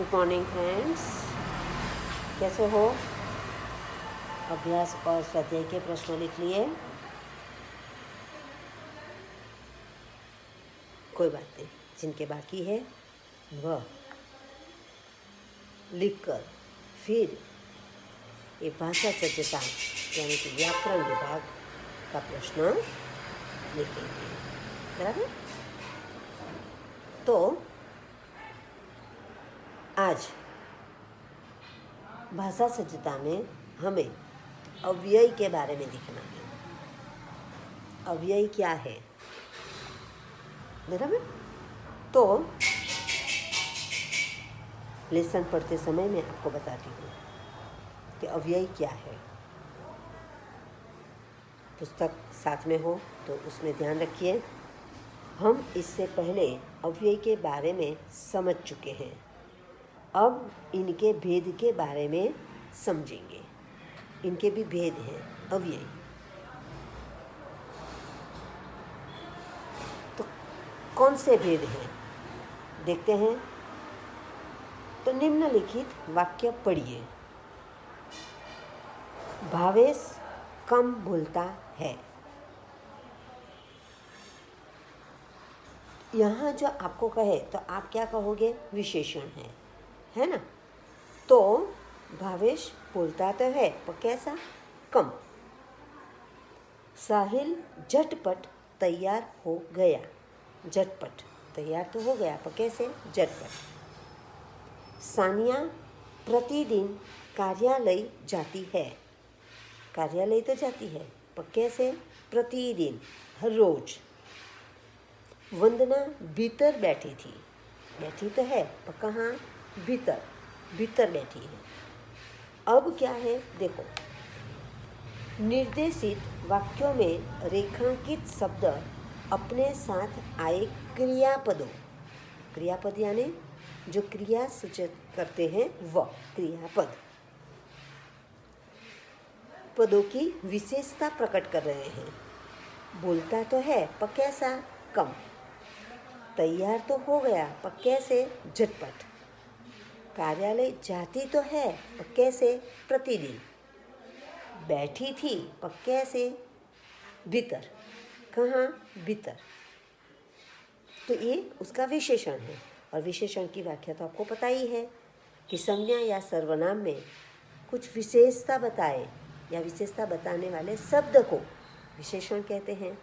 Good morning friends, कैसे हो? अभ्यास और स्वाध्याय के प्रश्न लिख लिए? कोई बात नहीं, जिनके बाकी है वह लिखकर फिर ये भाषा सज्जता यानी कि व्याकरण विभाग का प्रश्न लिखेंगे। बराबर? तो आज भाषा सज्जता में हमें अव्यय के बारे में लिखना है। अव्यय क्या है? बराबर? तो लेसन पढ़ते समय मैं आपको बताती हूँ कि अव्यय क्या है। पुस्तक साथ में हो तो उसमें ध्यान रखिए। हम इससे पहले अव्यय के बारे में समझ चुके हैं। अब इनके भेद के बारे में समझेंगे। इनके भी भेद हैं अव्यय। तो कौन से भेद हैं देखते हैं। तो निम्नलिखित वाक्य पढ़िए। भावेश कम बोलता है। यहाँ जो आपको कहे तो आप क्या कहोगे? विशेषण है ना? तो भावेश बोलता तो है पर कैसा? कम। साहिल झटपट तैयार हो गया। झटपट तैयार तो हो गया पर कैसे? झटपट। सानिया प्रतिदिन कार्यालय जाती है। कार्यालय तो जाती है पर कैसे? प्रतिदिन, हर रोज। वंदना भीतर बैठी थी। बैठी तो है पर कहाँ? भीतर। भीतर बैठी है। अब क्या है देखो। निर्देशित वाक्यों में रेखांकित शब्द अपने साथ आए क्रियापदों। क्रियापद यानी जो क्रिया सूचित करते हैं वह क्रियापद। पदों की विशेषता प्रकट कर रहे हैं। बोलता तो है पर कैसा? कम। तैयार तो हो गया पर कैसे? झटपट। कार्यालय जाती तो है पर कैसे? प्रतिदिन। बैठी थी पर कैसे? भीतर। कहाँ? भीतर। तो ये उसका विशेषण है। और विशेषण की व्याख्या तो आपको पता ही है कि संज्ञा या सर्वनाम में कुछ विशेषता बताए या विशेषता बताने वाले शब्द को विशेषण कहते हैं।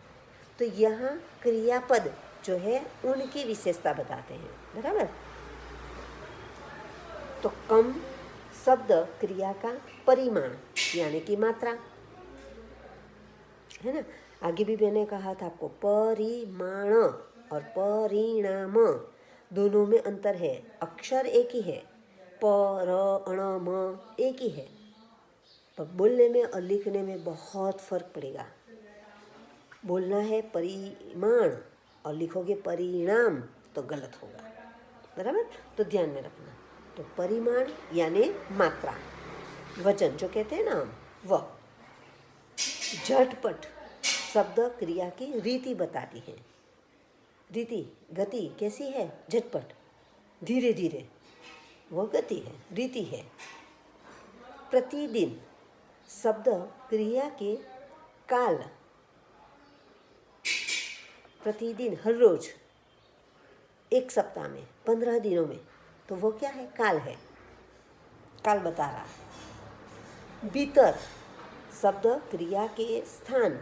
तो यहाँ क्रियापद जो है उनकी विशेषता बताते हैं। बराबर? तो कम शब्द क्रिया का परिमाण यानी कि मात्रा है ना। आगे भी मैंने कहा था आपको, परिमाण और परिणाम दोनों में अंतर है। अक्षर एक ही है, पर अण म एक ही है, पर बोलने में और लिखने में बहुत फर्क पड़ेगा। बोलना है परिमाण और लिखोगे परिणाम तो गलत होगा। बराबर? तो ध्यान में रखना। तो परिमाण यानी मात्रा, वजन जो कहते हैं ना वह। झटपट शब्द क्रिया की रीति बताती है। रीति, गति कैसी है? झटपट, धीरे धीरे, वह गति है, रीति है। प्रतिदिन शब्द क्रिया के काल, प्रतिदिन, हर रोज, एक सप्ताह में, 15 दिनों में, तो वो क्या है? काल है। काल बता रहा। भीतर शब्द क्रिया के स्थान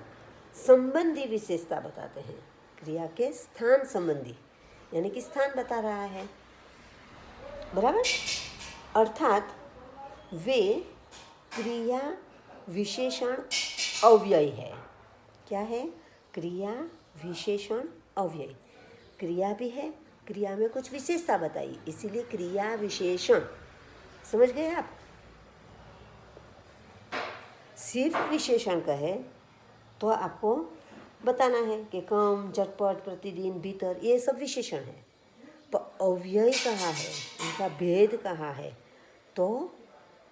संबंधी विशेषता बताते हैं। क्रिया के स्थान संबंधी यानी कि स्थान बता रहा है। बराबर? अर्थात वे क्रिया विशेषण अव्यय है। क्या है? क्रिया विशेषण अव्यय। क्रिया भी है, क्रिया में कुछ विशेषता बताई, इसीलिए क्रिया विशेषण। समझ गए आप? सिर्फ विशेषण कहे तो आपको बताना है कि कम, झटपट, प्रतिदिन, भीतर, ये सब विशेषण है। तो अव्यय कहाँ है? इनका भेद कहाँ है? तो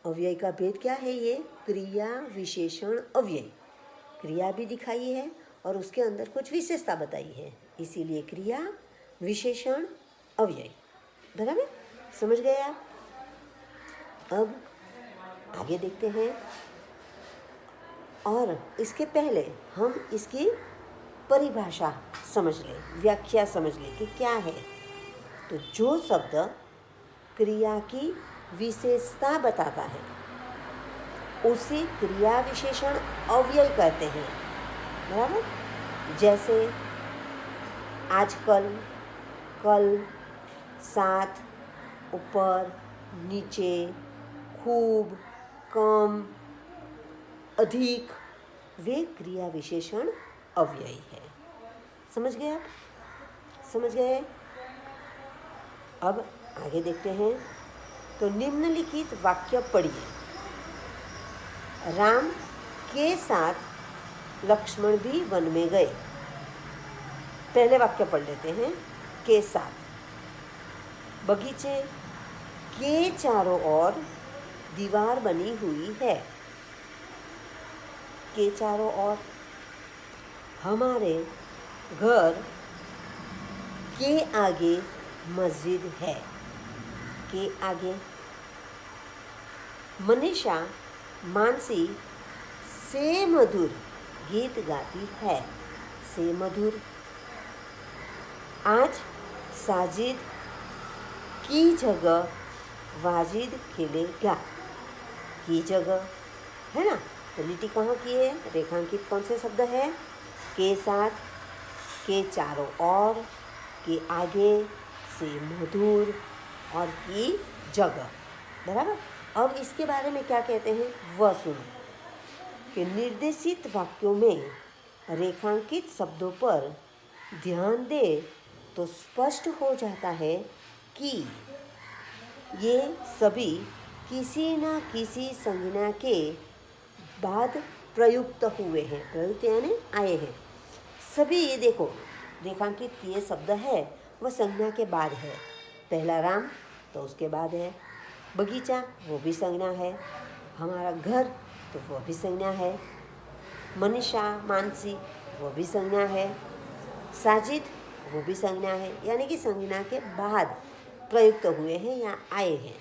अव्यय का भेद क्या है? ये क्रिया विशेषण अव्यय। क्रिया भी दिखाई है और उसके अंदर कुछ विशेषता बताई है, इसीलिए क्रिया विशेषण अव्यय। बराबर? समझ गए आप? अब आगे देखते हैं, और इसके पहले हम इसकी परिभाषा समझ लें, व्याख्या समझ लें कि क्या है। तो जो शब्द क्रिया की विशेषता बताता है उसे क्रिया विशेषण अव्यय कहते हैं, बराबर। जैसे आजकल, कल, साथ, ऊपर, नीचे, खूब, कम, अधिक, वे क्रिया विशेषण अव्ययी है। समझ गए आप? समझ गए? अब आगे देखते हैं। तो निम्नलिखित वाक्य पढ़िए। राम के साथ लक्ष्मण भी वन में गए। पहले वाक्य पढ़ लेते हैं, के साथ। बगीचे के चारों ओर दीवार बनी हुई है। के चारों ओर। हमारे घर के आगे मस्जिद है। के आगे। मनीषा मानसी से मधुर गीत गाती है। से मधुर। आज साजिद की जगह वाजिद खेलेगा। की जगह, है ना। तो लिटी कहाँ की है? रेखांकित कौन से शब्द है? के साथ, के चारों ओर, के आगे, से मधुर और की जगह, बराबर। अब इसके बारे में क्या कहते हैं वह सुनो। कि निर्देशित वाक्यों में रेखांकित शब्दों पर ध्यान दे तो स्पष्ट हो जाता है कि ये सभी किसी न किसी संज्ञा के बाद प्रयुक्त हुए हैं। प्रयुक्त यानी आए हैं। सभी ये देखो रेखांकित किए शब्द है वह संज्ञा के बाद है। पहला राम तो उसके बाद है बगीचा, वो भी संज्ञा है। हमारा घर तो वो भी संज्ञा है। मनीषा मानसी वो भी संज्ञा है। साजिद वो भी संज्ञा है। यानी कि संज्ञा के बाद प्रयुक्त हुए हैं या आए हैं।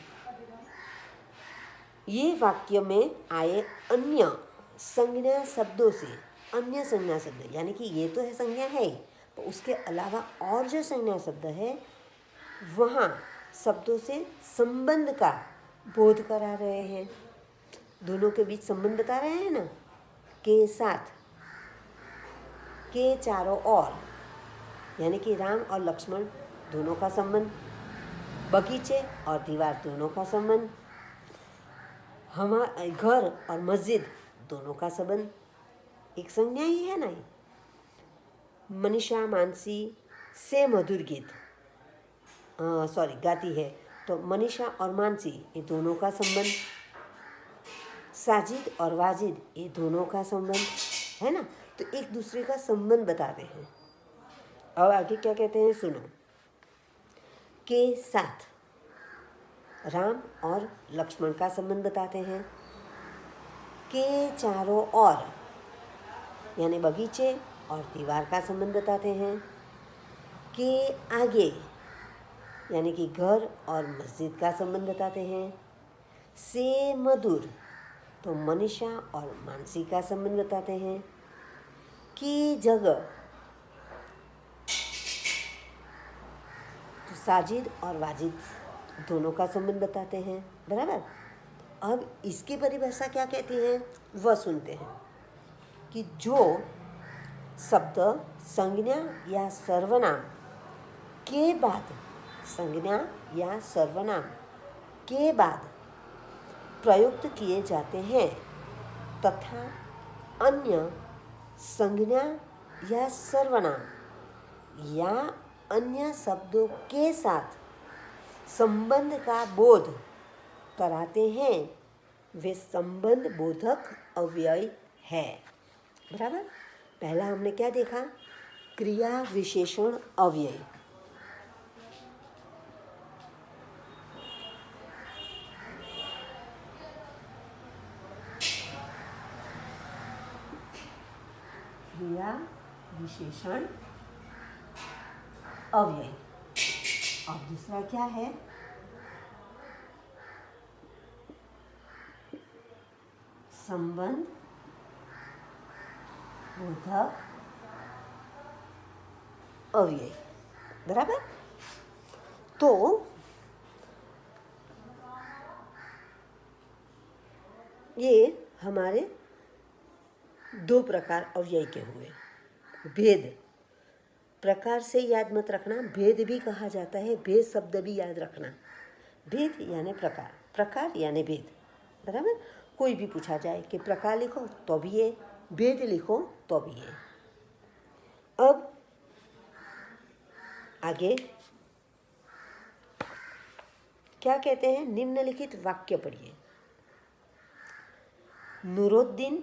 ये वाक्य में आए अन्य संज्ञा शब्दों से, अन्य संज्ञा शब्द यानी कि ये तो है संज्ञा है, तो उसके अलावा और जो संज्ञा शब्द है वहाँ शब्दों से संबंध का बोध करा रहे हैं। दोनों के बीच संबंध बता रहे हैं ना। के साथ, के चारों ओर यानी कि राम और लक्ष्मण दोनों का संबंध, बगीचे और दीवार दोनों का संबंध, हमारा घर और मस्जिद दोनों का संबंध, एक संज्ञा ही है ना। मनीषा मानसी से मधुर गीत गाती है, तो मनीषा और मानसी ये दोनों का संबंध, साजिद और वाजिद ये दोनों का संबंध है ना। तो एक दूसरे का संबंध बताते हैं। अब आगे क्या कहते हैं सुनो। के साथ राम और लक्ष्मण का संबंध बताते हैं। के चारों ओर यानी बगीचे और दीवार का संबंध बताते हैं। के आगे यानी कि घर और मस्जिद का संबंध बताते हैं। से मधुर तो मनीषा और मानसी का संबंध बताते हैं। की जगह तो साजिद और वाजिद दोनों का संबंध बताते हैं, बराबर। अब इसकी परिभाषा क्या कहती है वह सुनते हैं। कि जो शब्द संज्ञा या सर्वनाम के बाद, संज्ञा या सर्वनाम के बाद प्रयुक्त किए जाते हैं तथा अन्य संज्ञा या सर्वनाम या अन्य शब्दों के साथ संबंध का बोध कराते हैं वे संबंध बोधक अव्यय है, बराबर। पहला हमने क्या देखा? क्रिया विशेषण अव्यय। क्रिया विशेषण अव्यय। और दूसरा क्या है? संबंध बोधक अव्यय। बराबर। तो ये हमारे दो प्रकार अव्यय के हुए। भेद प्रकार से याद मत रखना, भेद भी कहा जाता है, भेद शब्द भी याद रखना। भेद यानी प्रकार, प्रकार यानी भेद। बराबर। कोई भी पूछा जाए कि प्रकार लिखो तो भी ये, भेद लिखो तो भी ये। अब आगे क्या कहते हैं, निम्नलिखित वाक्य पढ़िए। नूरुद्दीन,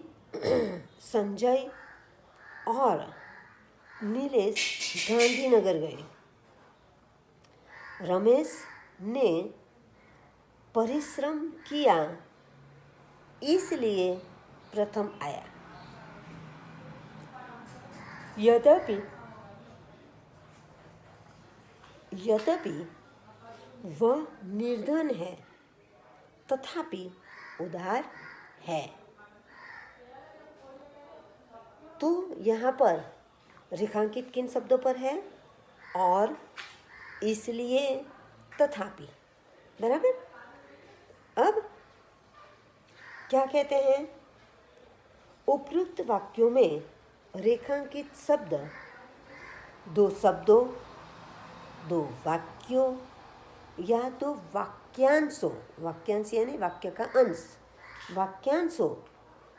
संजय और नीलेश गांधीनगर गए। रमेश ने परिश्रम किया इसलिए प्रथम आया। यद्यपि वह निर्धन है तथापि उदार है। तो यहाँ पर रेखांकित किन शब्दों पर है, और, इसलिए, तथापि। बराबर। अब क्या कहते हैं, उपयुक्त वाक्यों में रेखांकित शब्द दो शब्दों, दो वाक्यों या दो वाक्यांशों, वाक्यांश यानी वाक्य का अंश, वाक्यांशों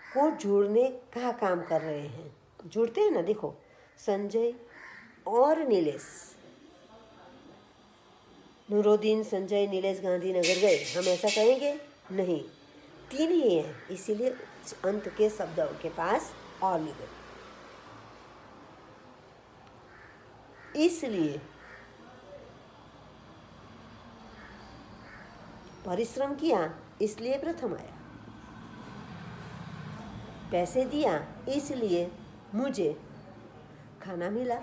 को जोड़ने का काम कर रहे हैं। जुड़ते हैं ना, देखो, संजय और नीलेश, नूरुद्दीन, संजय, नीलेश गांधीनगर गए, हम ऐसा कहेंगे नहीं, तीन ही हैं, इसीलिए अंत के शब्दों के पास और लिखे। इसलिए परिश्रम किया इसलिए प्रथम आया। पैसे दिया इसलिए मुझे खाना मिला,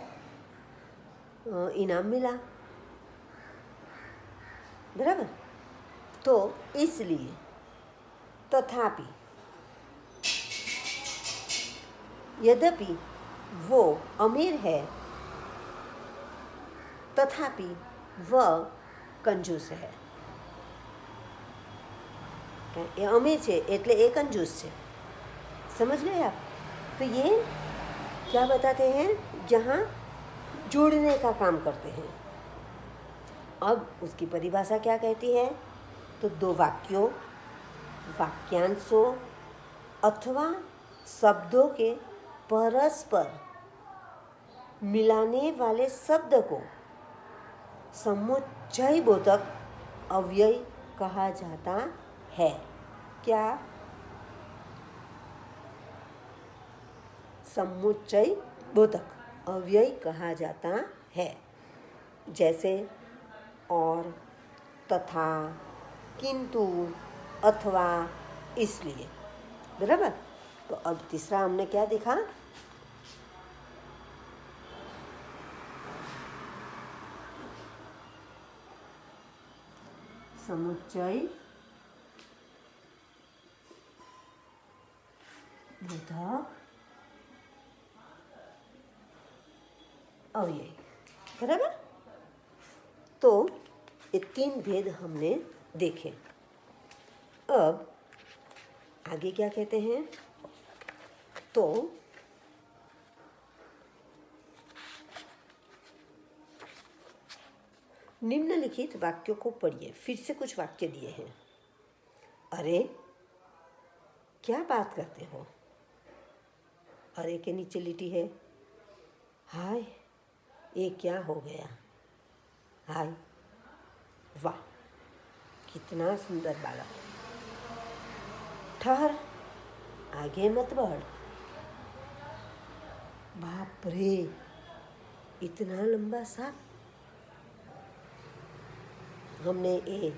इनाम मिला। बराबर। तो इसलिए, तथापि, यद्यपि वो अमीर है तथापि वह कंजूस है। એ અમીર છે એટલે એ कंजूस છે। समझ गए आप? तो ये क्या बताते हैं, जहाँ जोड़ने का काम करते हैं। अब उसकी परिभाषा क्या कहती है, तो दो वाक्यों, वाक्यांशों अथवा शब्दों के परस्पर मिलाने वाले शब्द को समुच्चय बोधक अव्यय कहा जाता है। क्या? समुच्चय बोधक अव्यय कहा जाता है। जैसे और, तथा, किंतु, अथवा, इसलिए। बराबर। तो अब तीसरा हमने क्या देखा, समुच्चय बोधक अव्यय। बराबर। तो ये तीन भेद हमने देखे। अब आगे क्या कहते हैं, तो निम्नलिखित वाक्यों को पढ़िए। फिर से कुछ वाक्य दिए हैं। अरे क्या बात करते हो, अरे के नीचे लिटी है, हाय ये क्या हो गया, हाय, वाह कितना सुंदर बालक, ठहर आगे मत बढ़, बाप रे इतना लंबा सांप। हमने ये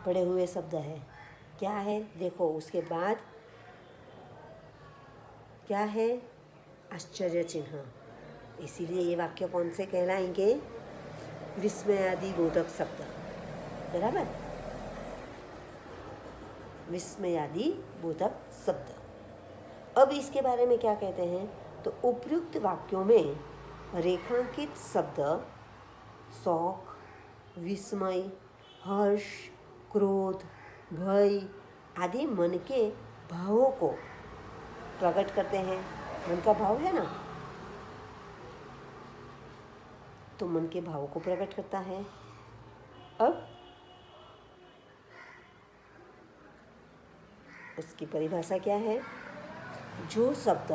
पढ़े हुए शब्द है, क्या है देखो, उसके बाद क्या है, आश्चर्य चिन्ह। इसीलिए ये वाक्य कौन से कहलाएंगे, विस्मयादि बोधक शब्द। बराबर। विस्मयादि बोधक शब्द। अब इसके बारे में क्या कहते हैं, तो उपयुक्त वाक्यों में रेखांकित शब्द शौक, विस्मय, हर्ष, क्रोध, भय आदि मन के भावों को प्रकट करते हैं। मन का भाव है ना, तो मन के भावों को प्रकट करता है। अब उसकी परिभाषा क्या है, जो शब्द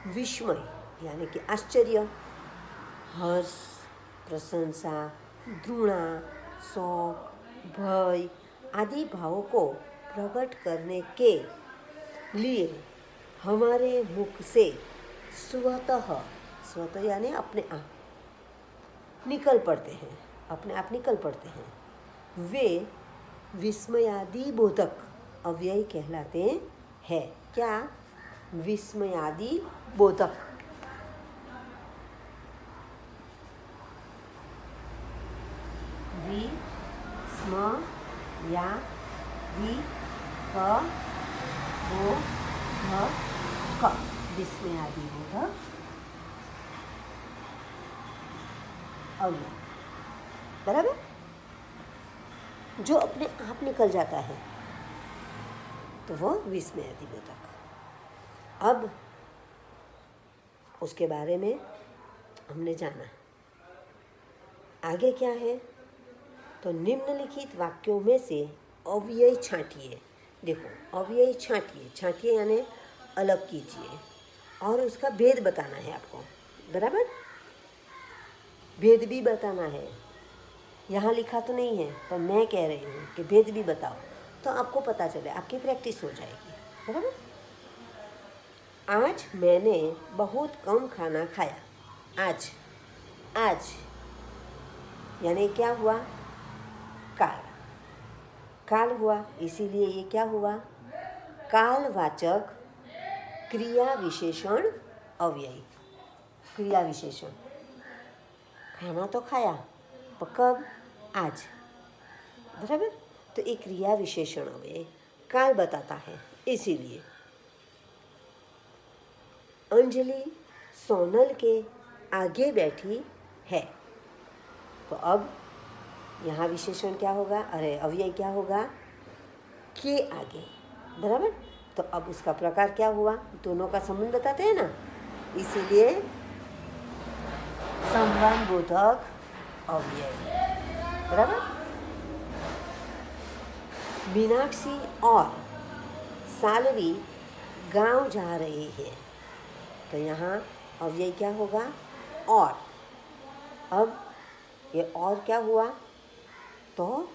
विस्मय यानी कि आश्चर्य, हर्ष, प्रशंसा, घृणा, शौक, भय आदि भावों को प्रकट करने के लिए हमारे मुख से स्वतः यानी अपने आप निकल पड़ते हैं, अपने आप निकल पड़ते हैं, वे विस्मयादि बोधक अव्यय कहलाते हैं। क्या? विस्मयादि बोधक। विस्मयादि बोधक अव्यय, बराबर, जो अपने आप निकल जाता है तो वो विस्मयादि बोधक। अब उसके बारे में हमने जाना, आगे क्या है, तो निम्नलिखित वाक्यों में से अव्यय छांटिए। देखो, अव्यय छांटिए यानी अलग कीजिए और उसका भेद बताना है आपको, बराबर, भेद भी बताना है। यहाँ लिखा तो नहीं है पर मैं कह रही हूँ कि भेद भी बताओ, तो आपको पता चले, आपकी प्रैक्टिस हो जाएगी, बराबर। आज मैंने बहुत कम खाना खाया। आज यानी क्या हुआ, काल हुआ, इसीलिए ये क्या हुआ, कालवाचक क्रिया विशेषण अव्यय। क्रिया विशेषण, खाना तो खाया पर कब, आज, बराबर, तो एक क्रिया विशेषण अव्यय काल बताता है। इसीलिए अंजलि सोनल के आगे बैठी है, तो अब यहाँ विशेषण क्या होगा, अरे अव्यय क्या होगा, के आगे, बराबर। तो अब उसका प्रकार क्या हुआ, दोनों का संबंध बताते हैं ना, इसीलिए संबंध बोधक अव्यय, बराबर। मीनाक्षी और सालवी गांव जा रहे हैं, तो यहाँ अव्यय क्या होगा, और। अब ये और क्या हुआ, तो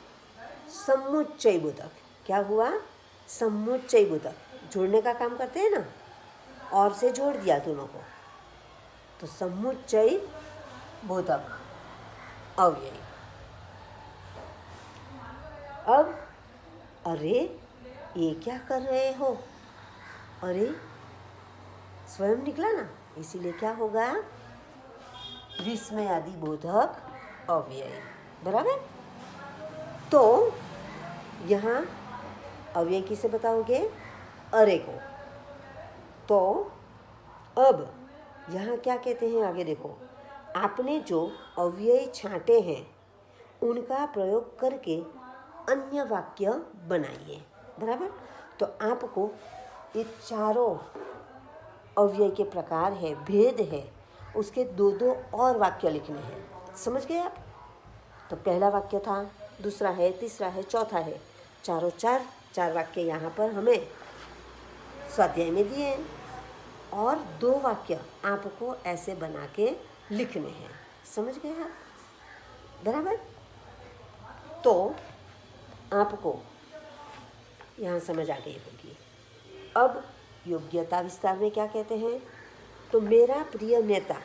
समुच्चय बोधक। क्या हुआ, समुच्चय बोधक, जोड़ने का काम करते हैं ना, और से जोड़ दिया दोनों को, तो समुच्चय बोधक अव्यय। अब अरे ये क्या कर रहे हो, अरे स्वयं निकला ना, इसीलिए क्या होगा, विस्मयादि बोधक अव्यय, बराबर। तो यहाँ अव्यय किसे बताओगे, अरे को। तो अब यहाँ क्या कहते हैं, आगे देखो, आपने जो अव्यय छांटे हैं उनका प्रयोग करके अन्य वाक्य बनाइए, बराबर। तो आपको ये चारों अव्यय के प्रकार है, भेद है, उसके दो दो और वाक्य लिखने हैं, समझ गए आप। तो पहला वाक्य था, दूसरा है, तीसरा है, चौथा है, चारों चार वाक्य यहाँ पर हमें स्वाध्याय में दिए हैं, और दो वाक्य आपको ऐसे बना के लिखने हैं, समझ गए आप, बराबर। तो आपको यहाँ समझ आ गई होगी। अब योग्यता विस्तार में क्या कहते हैं, तो मेरा प्रिय नेता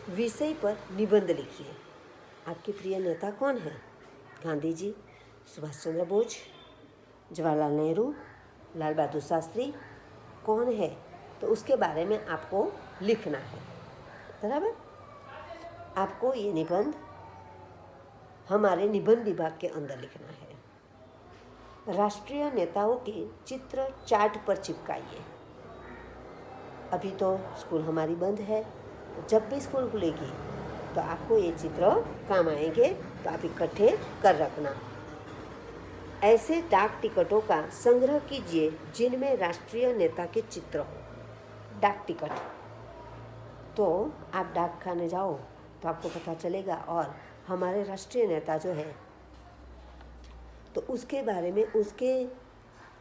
विषय पर निबंध लिखिए। आपके प्रिय नेता कौन है, गांधी जी, सुभाष चंद्र बोस, जवाहरलाल नेहरू, लाल बहादुर शास्त्री, कौन है, तो उसके बारे में आपको लिखना है, बराबर। आपको ये निबंध हमारे निबंध विभाग के अंदर लिखना है। राष्ट्रीय नेताओं के चित्र चार्ट पर चिपकाइए। अभी तो स्कूल हमारी बंद है, जब भी स्कूल खुलेगी तो आपको ये चित्र काम आएंगे, तो आप इकट्ठे कर रखना। ऐसे डाक टिकटों का संग्रह कीजिए जिनमें राष्ट्रीय नेता के चित्र हो। डाक टिकट तो आप डाक खाने जाओ तो आपको पता चलेगा, और हमारे राष्ट्रीय नेता जो है तो उसके बारे में, उसके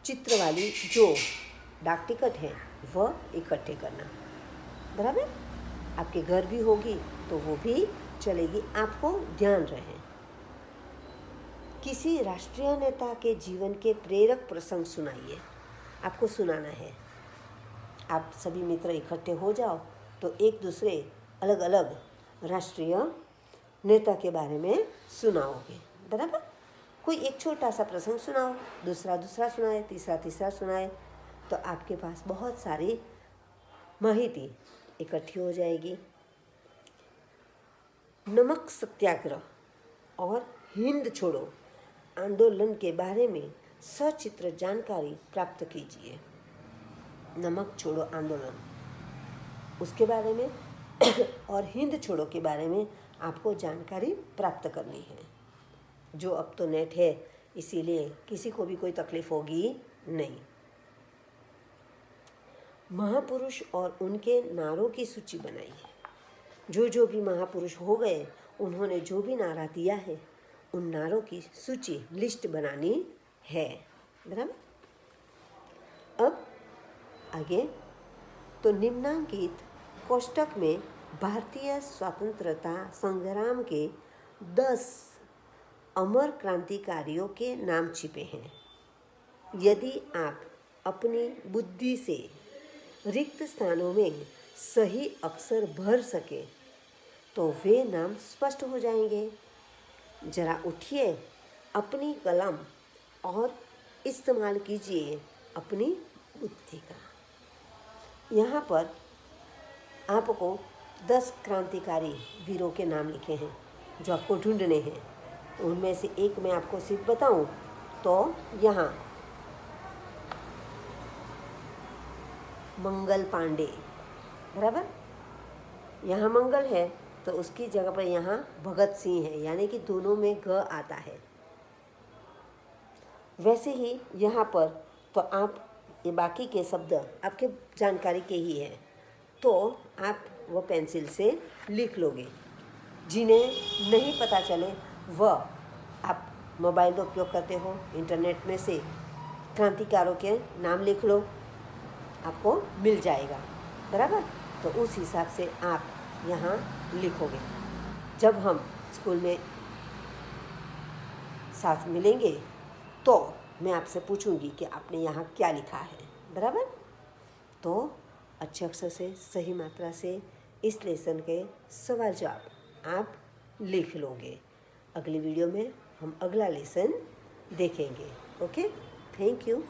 चित्र वाली जो डाक टिकट है वह इकट्ठे करना। बराबर? आपके घर भी होगी तो वो भी चलेगी, आपको ध्यान रहे। किसी राष्ट्रीय नेता के जीवन के प्रेरक प्रसंग सुनाइए। आपको सुनाना है। आप सभी मित्र इकट्ठे हो जाओ तो एक दूसरे अलग अलग राष्ट्रीय नेता के बारे में सुनाओगे। बराबर? कोई एक छोटा सा प्रसंग सुनाओ, दूसरा सुनाए, तीसरा सुनाए, तो आपके पास बहुत सारी माहिती इकट्ठी हो जाएगी। नमक सत्याग्रह और हिंद छोड़ो आंदोलन के बारे में सचित्र जानकारी प्राप्त कीजिए। नमक छोड़ो आंदोलन, उसके बारे में और हिंद छोड़ो के बारे में आपको जानकारी प्राप्त करनी है। जो अब तो नेट है, इसीलिए किसी को भी कोई तकलीफ होगी नहीं। महापुरुष और उनके नारों की सूची बनाइए। जो भी महापुरुष हो गए, उन्होंने जो भी नारा दिया है, उन नारों की सूची, लिस्ट बनानी है। बराबर? अब आगे तो निम्नांकित कोष्टक में भारतीय स्वतंत्रता संग्राम के 10 अमर क्रांतिकारियों के नाम छिपे हैं। यदि आप अपनी बुद्धि से रिक्त स्थानों में सही अक्षर भर सके तो वे नाम स्पष्ट हो जाएंगे। जरा उठिए, अपनी कलम और इस्तेमाल कीजिए अपनी बुद्धि का। यहाँ पर आपको 10 क्रांतिकारी वीरों के नाम लिखे हैं जो आपको ढूंढने हैं। उनमें से एक मैं आपको सिर्फ बताऊं तो यहाँ मंगल पांडे। बराबर? यहाँ मंगल है तो उसकी जगह पर यहाँ भगत सिंह है, यानी कि दोनों में ग आता है। वैसे ही यहाँ पर तो आप ये बाकी के शब्द आपके जानकारी के ही हैं, तो आप वो पेंसिल से लिख लोगे। जिन्हें नहीं पता चले वह आप मोबाइल का उपयोग करते हो, इंटरनेट में से क्रांतिकारों के नाम लिख लो, आपको मिल जाएगा। बराबर? तो उस हिसाब से आप यहाँ लिखोगे। जब हम स्कूल में साथ मिलेंगे तो मैं आपसे पूछूंगी कि आपने यहाँ क्या लिखा है। बराबर? तो अच्छे अक्षर से, सही मात्रा से इस लेसन के सवाल जवाब आप लिख लोगे। अगली वीडियो में हम अगला लेसन देखेंगे। Okay, thank you.